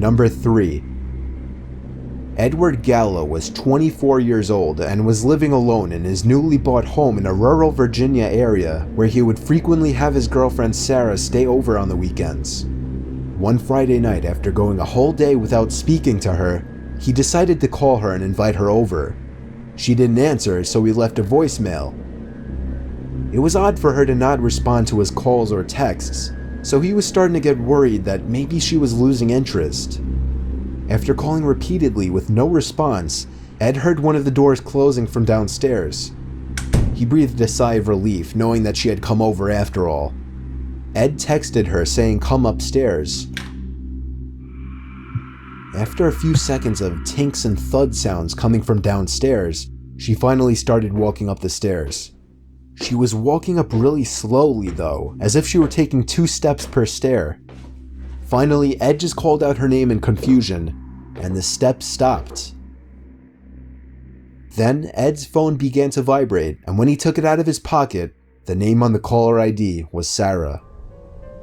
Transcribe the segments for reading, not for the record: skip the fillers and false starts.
Number 3. Edward Gallo was 24 years old and was living alone in his newly bought home in a rural Virginia area where he would frequently have his girlfriend Sarah stay over on the weekends. One Friday night, after going a whole day without speaking to her, he decided to call her and invite her over. She didn't answer, so he left a voicemail. It was odd for her to not respond to his calls or texts, so he was starting to get worried that maybe she was losing interest. After calling repeatedly with no response, Ed heard one of the doors closing from downstairs. He breathed a sigh of relief, knowing that she had come over after all. Ed texted her saying come upstairs. After a few seconds of tinks and thud sounds coming from downstairs, she finally started walking up the stairs. She was walking up really slowly though, as if she were taking 2 steps per stair. Finally, Ed just called out her name in confusion, and the steps stopped. Then, Ed's phone began to vibrate, and when he took it out of his pocket, the name on the caller ID was Sarah.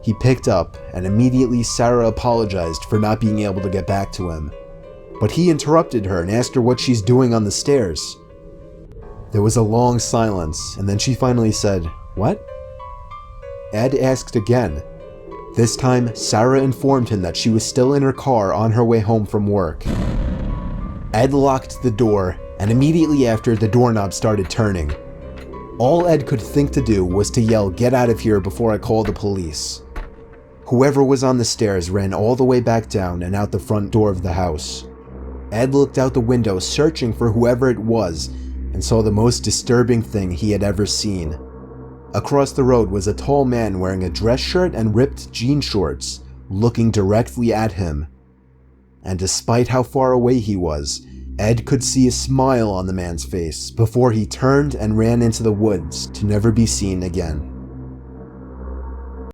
He picked up, and immediately Sarah apologized for not being able to get back to him. But he interrupted her and asked her what she's doing on the stairs. There was a long silence, and then she finally said, "What?" Ed asked again. This time, Sarah informed him that she was still in her car on her way home from work. Ed locked the door, and immediately after, the doorknob started turning. All Ed could think to do was to yell, "Get out of here before I call the police." Whoever was on the stairs ran all the way back down and out the front door of the house. Ed looked out the window searching for whoever it was and saw the most disturbing thing he had ever seen. Across the road was a tall man wearing a dress shirt and ripped jean shorts, looking directly at him. And despite how far away he was, Ed could see a smile on the man's face before he turned and ran into the woods to never be seen again.